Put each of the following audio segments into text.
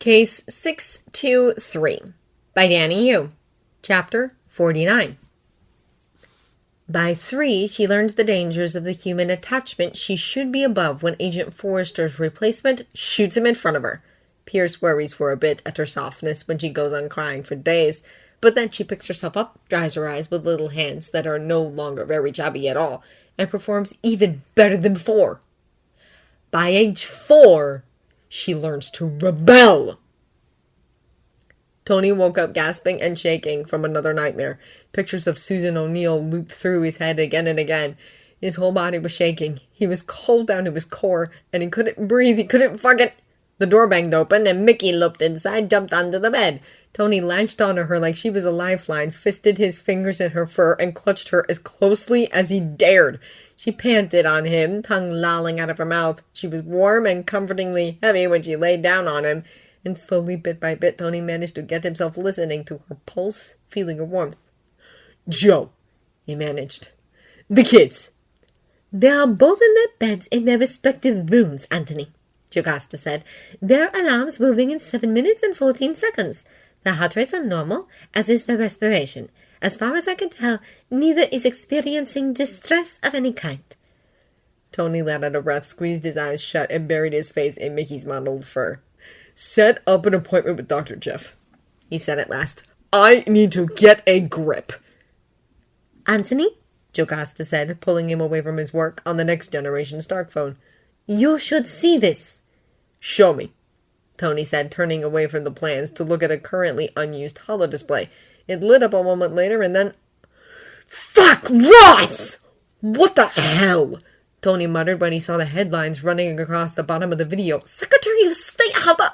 Case 623 by Danny Yu. Chapter 49. By 3, she learned the dangers of the human attachment she should be above when Agent Forrester's replacement shoots him in front of her. Pierce worries for a bit at her softness when she goes on crying for days, but then she picks herself up, dries her eyes with little hands that are no longer very chubby at all, and performs even better than before. By age 4, she learns to rebel. Tony woke up gasping and shaking from another nightmare. Pictures of Susan O'Neill looped through his head again and again. His whole body was shaking. He was cold down to his core, and he couldn't breathe. He couldn't fucking... The door banged open, and Mickey looked inside, jumped onto the bed. Tony latched onto her like she was a lifeline, fisted his fingers in her fur, and clutched her as closely as he dared. She panted on him, tongue lolling out of her mouth. She was warm and comfortingly heavy when she laid down on him. And slowly, bit by bit, Tony managed to get himself listening to her pulse, feeling her warmth. "Joe," he managed. "The kids." "They are both in their beds in their respective rooms, Anthony," Jocasta said. "Their alarms will ring in 7 minutes and 14 seconds. Their heart rates are normal, as is their respiration. As far as I can tell, neither is experiencing distress of any kind." Tony let out a breath, squeezed his eyes shut, and buried his face in Mickey's mottled fur. "Set up an appointment with Dr. Jeff," he said at last. "I need to get a grip." "Anthony," Jocasta said, pulling him away from his work on the Next Generation Stark phone. "you should see this." "Show me," Tony said, turning away from the plans to look at a currently unused holodisplay. It lit up a moment later and then... "Fuck, Ross! What the hell?" Tony muttered when he saw the headlines running across the bottom of the video. "Secretary of State, how the...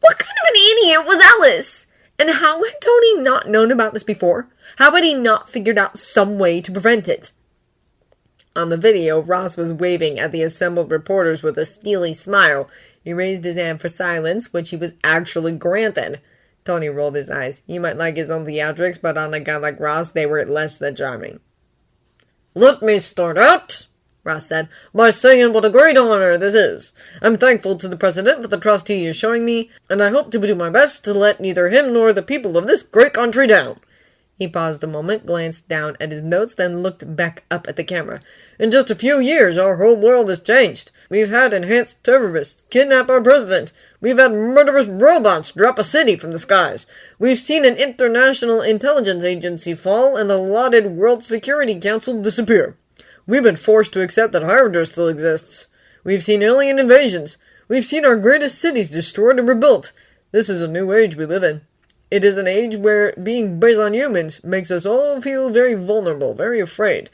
What kind of an idiot was Ellis? And how had Tony not known about this before? How had he not figured out some way to prevent it?" On the video, Ross was waving at the assembled reporters with a steely smile. He raised his hand for silence, which he was actually granted. Tony rolled his eyes. He might like his own theatrics, but on a guy like Ross, they were less than charming. "Let me start out," Ross said, "by saying what a great honor this is. I'm thankful to the President for the trust he is showing me, and I hope to do my best to let neither him nor the people of this great country down." He paused a moment, glanced down at his notes, then looked back up at the camera. "In just a few years, our whole world has changed. We've had enhanced terrorists kidnap our president. We've had murderous robots drop a city from the skies. We've seen an international intelligence agency fall and the lauded World Security Council disappear. We've been forced to accept that Hydra still exists. We've seen alien invasions. We've seen our greatest cities destroyed and rebuilt. This is a new age we live in. It is an age where being based on humans makes us all feel very vulnerable, very afraid.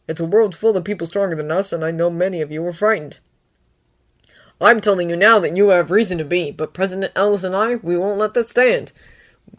It's a world full of people stronger than us, and I know many of you are frightened. I'm telling you now that you have reason to be, but President Ellis and I, we won't let that stand.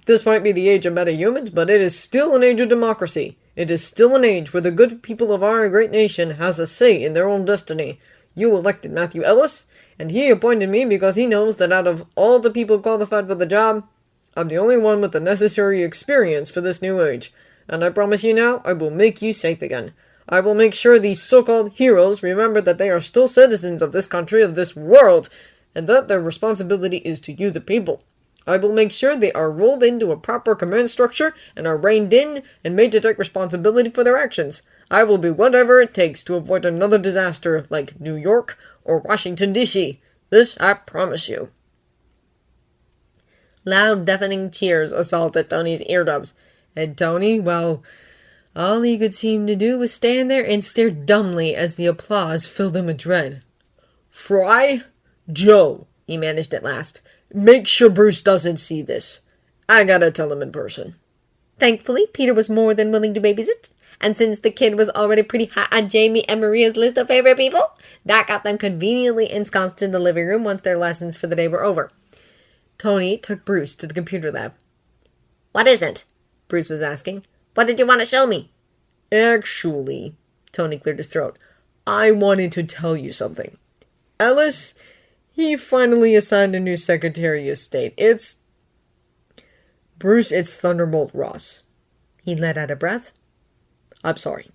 This might be the age of metahumans, but it is still an age of democracy. It is still an age where the good people of our great nation has a say in their own destiny. You elected Matthew Ellis, and he appointed me because he knows that out of all the people qualified for the job, I'm the only one with the necessary experience for this new age. And I promise you now, I will make you safe again. I will make sure these so-called heroes remember that they are still citizens of this country, of this world, and that their responsibility is to you, the people. I will make sure they are rolled into a proper command structure and are reined in and made to take responsibility for their actions. I will do whatever it takes to avoid another disaster like New York or Washington, D.C. This I promise you." Loud, deafening cheers assaulted Tony's eardrums, and Tony, well, all he could seem to do was stand there and stare dumbly as the applause filled him with dread. "Fry? Joe," he managed at last. "Make sure Bruce doesn't see this. I gotta tell him in person." Thankfully, Peter was more than willing to babysit, and since the kid was already pretty high on Jamie and Maria's list of favorite people, that got them conveniently ensconced in the living room once their lessons for the day were over. Tony took Bruce to the computer lab. "What is it?" Bruce was asking. "What did you want to show me?" "Actually," Tony cleared his throat, "I wanted to tell you something. Ellis, he finally assigned a new Secretary of State. Bruce, it's Thunderbolt Ross." He let out a breath. "I'm sorry."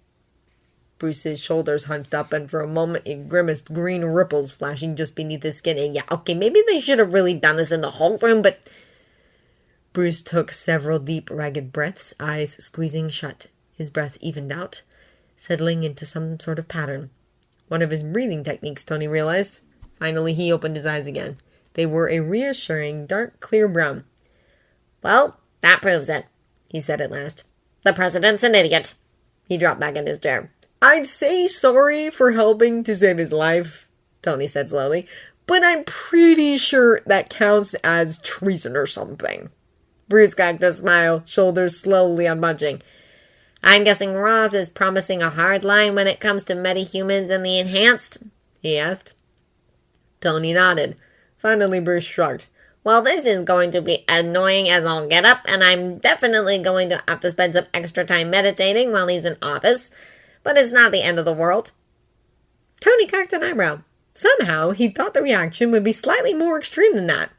Bruce's shoulders hunched up, and for a moment he grimaced, green ripples flashing just beneath his skin. And yeah, okay, maybe they should have really done this in the whole room, but... Bruce took several deep, ragged breaths, eyes squeezing shut. His breath evened out, settling into some sort of pattern. One of his breathing techniques, Tony realized. Finally, he opened his eyes again. They were a reassuring, dark, clear brown. "Well, that proves it," he said at last. "The president's an idiot." He dropped back in his chair. "I'd say sorry for helping to save his life," Tony said slowly, "but I'm pretty sure that counts as treason or something." Bruce cracked a smile, shoulders slowly unbunching. "I'm guessing Ross is promising a hard line when it comes to metahumans and the enhanced?" he asked. Tony nodded. Finally, Bruce shrugged. "Well, this is going to be annoying as all get up, and I'm definitely going to have to spend some extra time meditating while he's in office. But it's not the end of the world." Tony cocked an eyebrow. Somehow, he thought the reaction would be slightly more extreme than that.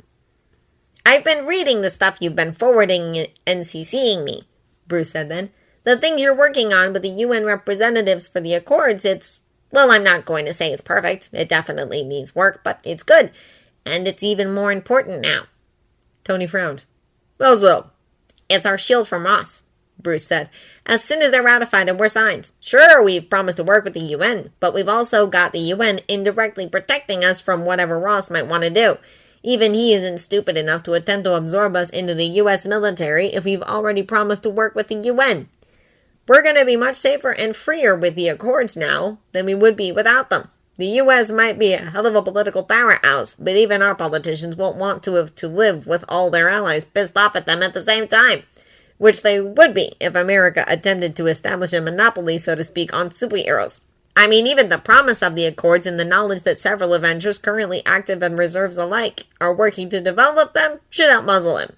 "I've been reading the stuff you've been forwarding and CCing me," Bruce said then. "The things you're working on with the UN representatives for the Accords, well, I'm not going to say it's perfect. It definitely needs work, but it's good. And it's even more important now." Tony frowned. "How so?" "It's our shield from Ross," Bruce said. "As soon as they're ratified and we're signed. Sure, we've promised to work with the UN, but we've also got the UN indirectly protecting us from whatever Ross might want to do. Even he isn't stupid enough to attempt to absorb us into the US military if we've already promised to work with the UN. We're going to be much safer and freer with the Accords now than we would be without them. The U.S. might be a hell of a political powerhouse, but even our politicians won't want to have to live with all their allies pissed off at them at the same time, which they would be if America attempted to establish a monopoly, so to speak, on superheroes. I mean, even the promise of the Accords and the knowledge that several Avengers, currently active and reserves alike, are working to develop them should outmuzzle him."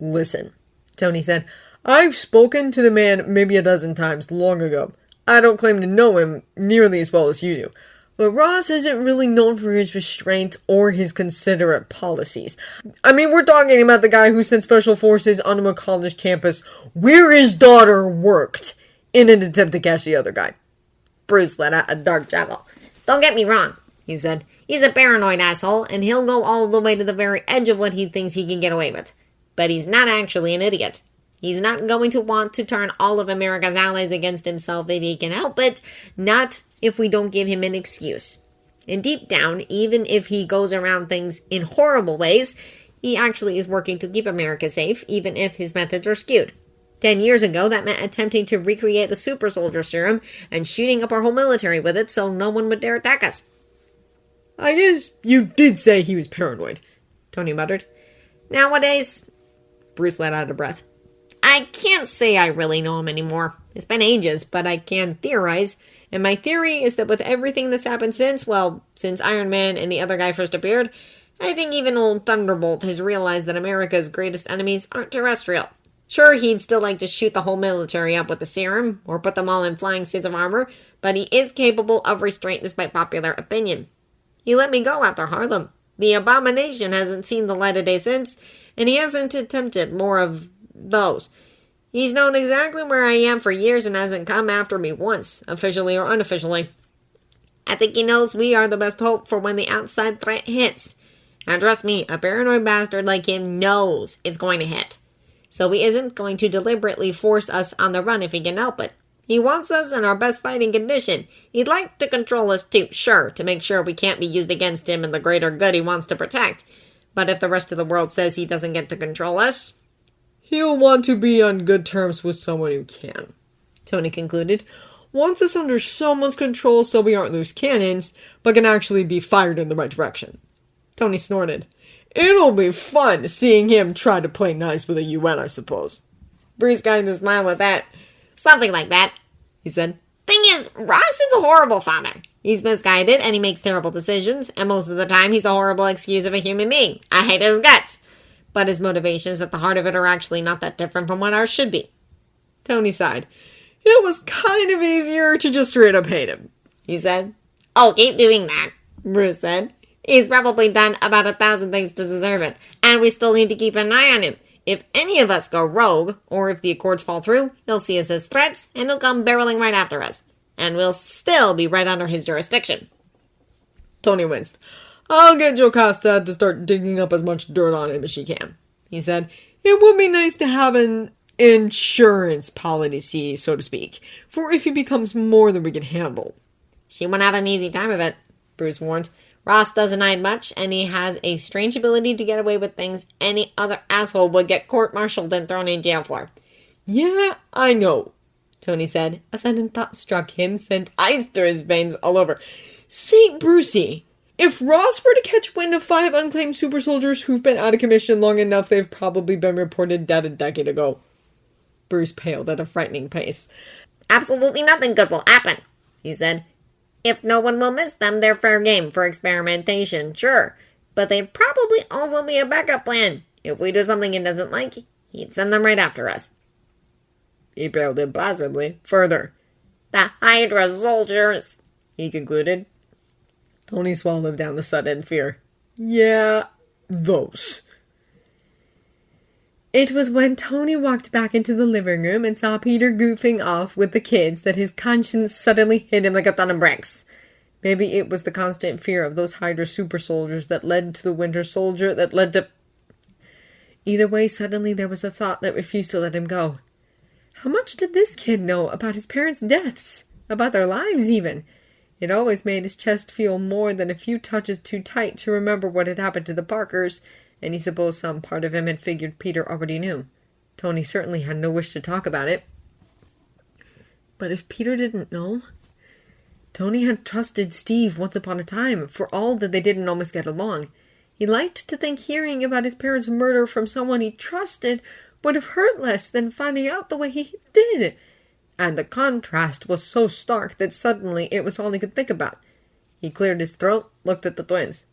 "Listen," Tony said, "I've spoken to the man maybe a dozen times long ago. I don't claim to know him nearly as well as you do. But Ross isn't really known for his restraint or his considerate policies. I mean, we're talking about the guy who sent special forces onto a college campus where his daughter worked in an attempt to catch the other guy." Bruce let out a dark chuckle. "Don't get me wrong," he said. "He's a paranoid asshole, and he'll go all the way to the very edge of what he thinks he can get away with. But he's not actually an idiot. He's not going to want to turn all of America's allies against himself if he can help it, not if we don't give him an excuse. And deep down, even if he goes around things in horrible ways, he actually is working to keep America safe, even if his methods are skewed. 10 years ago, that meant attempting to recreate the super soldier serum and shooting up our whole military with it so no one would dare attack us." "I guess you did say he was paranoid," Tony muttered. "Nowadays," Bruce let out a breath, "I can't say I really know him anymore. It's been ages, but I can theorize. And my theory is that with everything that's happened since Iron Man and the other guy first appeared, I think even old Thunderbolt has realized that America's greatest enemies aren't terrestrial. Sure, he'd still like to shoot the whole military up with the serum, or put them all in flying suits of armor, but he is capable of restraint despite popular opinion. He let me go after Harlem. The abomination hasn't seen the light of day since, and he hasn't attempted more of those. He's known exactly where I am for years and hasn't come after me once, officially or unofficially. I think he knows we are the best hope for when the outside threat hits. And trust me, a paranoid bastard like him knows it's going to hit. So he isn't going to deliberately force us on the run if he can help it. He wants us in our best fighting condition. He'd like to control us too, sure, to make sure we can't be used against him and the greater good he wants to protect. But if the rest of the world says he doesn't get to control us, he'll want to be on good terms with someone who can," Tony concluded. "Wants us under someone's control so we aren't loose cannons, but can actually be fired in the right direction." Tony snorted. "It'll be fun seeing him try to play nice with the UN, I suppose." Bruce got to smile at that. "Something like that," he said. "Thing is, Ross is a horrible father. He's misguided and he makes terrible decisions, and most of the time he's a horrible excuse of a human being. I hate his guts. But his motivations at the heart of it are actually not that different from what ours should be." Tony sighed. "It was kind of easier to just straight up hate him," he said. "Oh, keep doing that," Bruce said. "He's probably done about 1,000 things to deserve it, and we still need to keep an eye on him. If any of us go rogue, or if the Accords fall through, he'll see us as threats, and he'll come barreling right after us. and will still be right under his jurisdiction. Tony winced. I'll get Jocasta to start digging up as much dirt on him as she can, he said. It would be nice to have an insurance policy, so to speak, for if he becomes more than we can handle. She won't have an easy time of it, Bruce warned. Ross doesn't hide much, and he has a strange ability to get away with things any other asshole would get court-martialed and thrown in jail for. Yeah, I know, Tony said. A sudden thought struck him, sent ice through his veins all over. St. Brucey, if Ross were to catch wind of 5 unclaimed super soldiers who've been out of commission long enough, they've probably been reported dead a decade ago. Bruce paled at a frightening pace. Absolutely nothing good will happen, he said. If no one will miss them, they're fair game for experimentation, sure. But they'd probably also be a backup plan. If we do something he doesn't like, he'd send them right after us. He paled impossibly. Further. The Hydra soldiers, he concluded. Tony swallowed down the sudden fear. Yeah, those. It was when Tony walked back into the living room and saw Peter goofing off with the kids that his conscience suddenly hit him like a ton of bricks. Maybe it was the constant fear of those Hydra super soldiers that led to the Winter Soldier that led to... Either way, suddenly there was a thought that refused to let him go. How much did this kid know about his parents' deaths? About their lives, even? It always made his chest feel more than a few touches too tight to remember what had happened to the Parkers, and he supposed some part of him had figured Peter already knew. Tony certainly had no wish to talk about it. But if Peter didn't know... Tony had trusted Steve once upon a time, for all that they didn't always get along. He liked to think hearing about his parents' murder from someone he trusted would have hurt less than finding out the way he did. And the contrast was so stark that suddenly it was all he could think about. He cleared his throat, looked at the twins.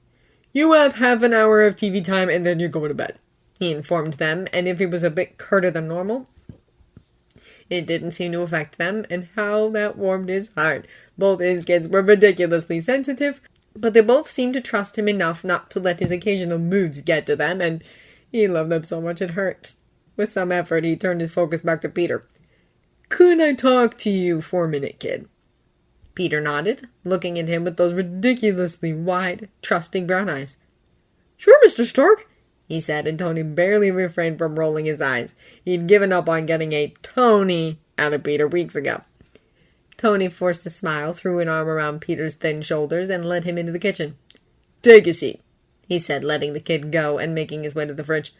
You have half an hour of TV time and then you're going to bed, he informed them, and if he was a bit curter than normal, it didn't seem to affect them, and how that warmed his heart. Both his kids were ridiculously sensitive, but they both seemed to trust him enough not to let his occasional moods get to them, and he loved them so much it hurt. With some effort, he turned his focus back to Peter. Could I talk to you for a minute, kid? Peter nodded, looking at him with those ridiculously wide, trusting brown eyes. Sure, Mr. Stark, he said, and Tony barely refrained from rolling his eyes. He'd given up on getting a Tony out of Peter weeks ago. Tony forced a smile, threw an arm around Peter's thin shoulders, and led him into the kitchen. Take a seat, he said, letting the kid go and making his way to the fridge.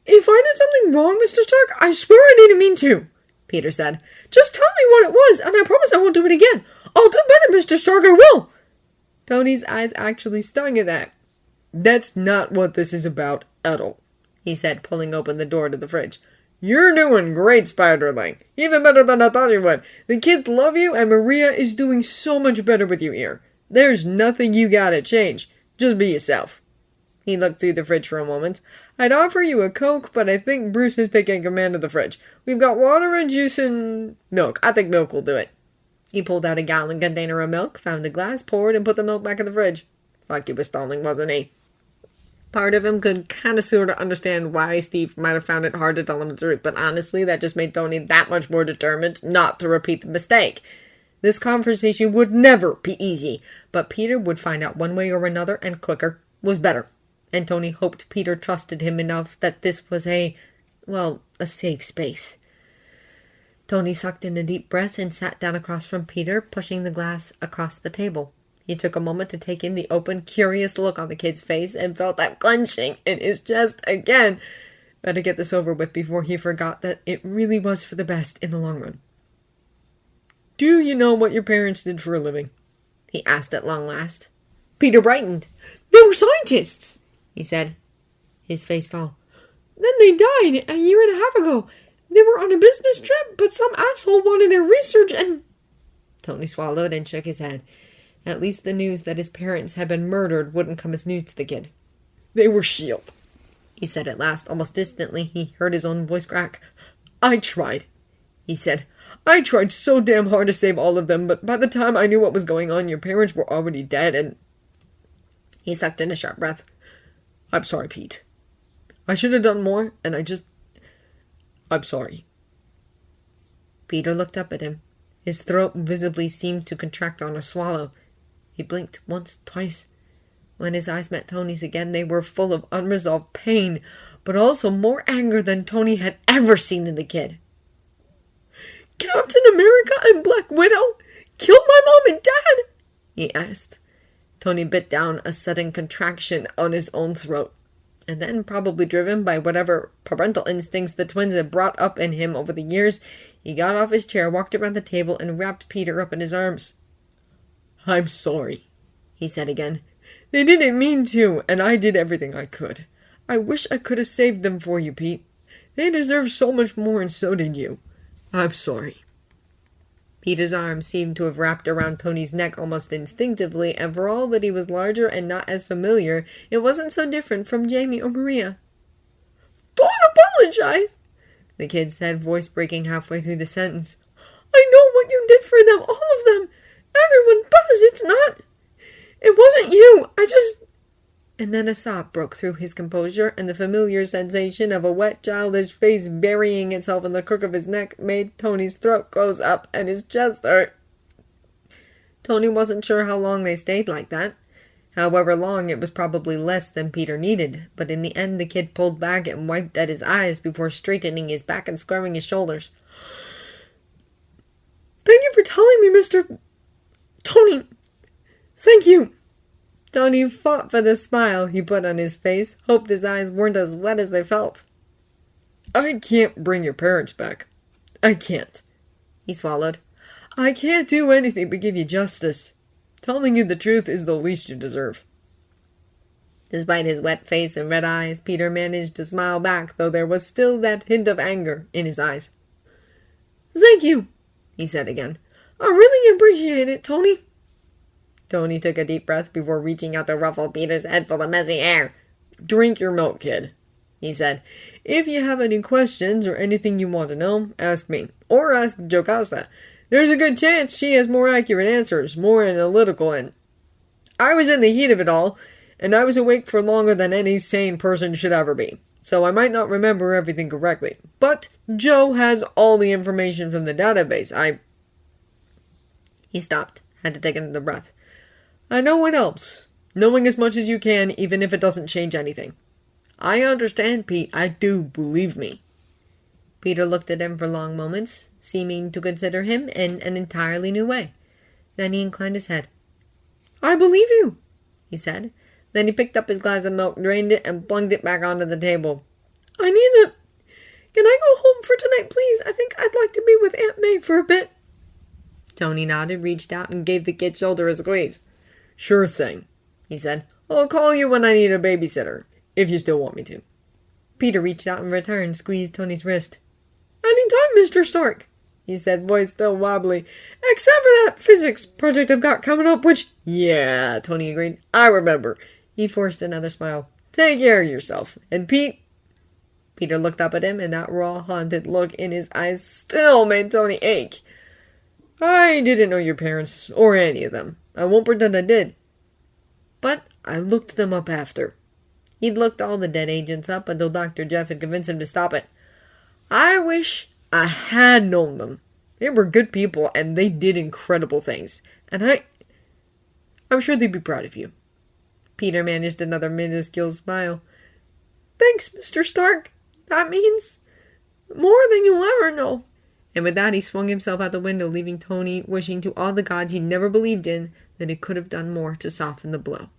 If I did something wrong, Mr. Stark, I swear I didn't mean to, Peter said. Just tell me what it was, and I promise I won't do it again. I'll do better, Mr. Stark, I will. Tony's eyes actually stung at that. That's not what this is about at all, he said, pulling open the door to the fridge. You're doing great, Spiderling. Even better than I thought you would. The kids love you, and Maria is doing so much better with you here. There's nothing you gotta change. Just be yourself. He looked through the fridge for a moment. I'd offer you a Coke, but I think Bruce is taking command of the fridge. We've got water and juice and milk. I think milk will do it. He pulled out a gallon container of milk, found a glass, poured, and put the milk back in the fridge. Fuck, he was stalling, wasn't he? Part of him could kind of sort of understand why Steve might have found it hard to tell him the truth, but honestly, that just made Tony that much more determined not to repeat the mistake. This conversation would never be easy, but Peter would find out one way or another, and quicker was better. And Tony hoped Peter trusted him enough that this was a safe space. Tony sucked in a deep breath and sat down across from Peter, pushing the glass across the table. He took a moment to take in the open, curious look on the kid's face and felt that clenching in his chest again. Better get this over with before he forgot that it really was for the best in the long run. Do you know what your parents did for a living? He asked at long last. Peter brightened. They were scientists, he said. His face fell. Then they died a year and a half ago. They were on a business trip, but some asshole wanted their research and... Tony swallowed and shook his head. At least the news that his parents had been murdered wouldn't come as news to the kid. They were S.H.I.E.L.D., he said at last. Almost distantly, he heard his own voice crack. I tried, he said. I tried so damn hard to save all of them, but by the time I knew what was going on, your parents were already dead, and... He sucked in a sharp breath. I'm sorry, Pete. I should have done more, and I'm sorry. Peter looked up at him. His throat visibly seemed to contract on a swallow. He blinked once, twice. When his eyes met Tony's again, they were full of unresolved pain, but also more anger than Tony had ever seen in the kid. "Captain America and Black Widow killed my mom and dad?" he asked. Tony bit down a sudden contraction on his own throat, and then, probably driven by whatever parental instincts the twins had brought up in him over the years, he got off his chair, walked around the table, and wrapped Peter up in his arms. "I'm sorry," he said again. "They didn't mean to, and I did everything I could. I wish I could have saved them for you, Pete. They deserve so much more, and so did you. I'm sorry." Peter's arms seemed to have wrapped around Tony's neck almost instinctively, and for all that he was larger and not as familiar, it wasn't so different from Jamie or Maria. "Don't apologize," the kid said, voice breaking halfway through the sentence. "I know what you did for them, all of them. Everyone does, it's not... It wasn't you, I just..." And then a sob broke through his composure, and the familiar sensation of a wet, childish face burying itself in the crook of his neck made Tony's throat close up and his chest hurt. Tony wasn't sure how long they stayed like that. However long, it was probably less than Peter needed, but in the end the kid pulled back and wiped at his eyes before straightening his back and squaring his shoulders. "Thank you for telling me, Mr. Tony. Thank you." Tony fought for the smile he put on his face, hoped his eyes weren't as wet as they felt. "I can't bring your parents back. I can't." He swallowed. "I can't do anything but give you justice. Telling you the truth is the least you deserve." Despite his wet face and red eyes, Peter managed to smile back, though there was still that hint of anger in his eyes. "Thank you," he said again. "I really appreciate it, Tony." Tony took a deep breath before reaching out to ruffle Peter's head full of messy hair. "Drink your milk, kid," he said. "If you have any questions or anything you want to know, ask me. Or ask Jocasta. There's a good chance she has more accurate answers, more analytical, and... I was in the heat of it all, and I was awake for longer than any sane person should ever be. So I might not remember everything correctly. But Joe has all the information from the database. He stopped, had to take another breath. "I know it helps. Knowing as much as you can, even if it doesn't change anything. I understand, Pete. I do, believe me." Peter looked at him for long moments, seeming to consider him in an entirely new way. Then he inclined his head. "I believe you," he said. Then he picked up his glass of milk, drained it, and plunged it back onto the table. "I need to... Can I go home for tonight, please? I think I'd like to be with Aunt May for a bit." Tony nodded, reached out, and gave the kid's shoulder a squeeze. "Sure thing," he said. "I'll call you when I need a babysitter, if you still want me to." Peter reached out in return, squeezed Tony's wrist. "Anytime, Mr. Stark," he said, voice still wobbly. "Except for that physics project I've got coming up, which..." "Yeah," Tony agreed. "I remember." He forced another smile. "Take care of yourself. And Pete..." Peter looked up at him, and that raw, haunted look in his eyes still made Tony ache. "I didn't know your parents, or any of them. I won't pretend I did. But I looked them up after." He'd looked all the dead agents up until Dr. Jeff had convinced him to stop it. "I wish I had known them. They were good people, and they did incredible things. And I'm sure they'd be proud of you." Peter managed another minuscule smile. "Thanks, Mr. Stark. That means more than you'll ever know." And with that, he swung himself out the window, leaving Tony wishing to all the gods he'd never believed in that he could have done more to soften the blow.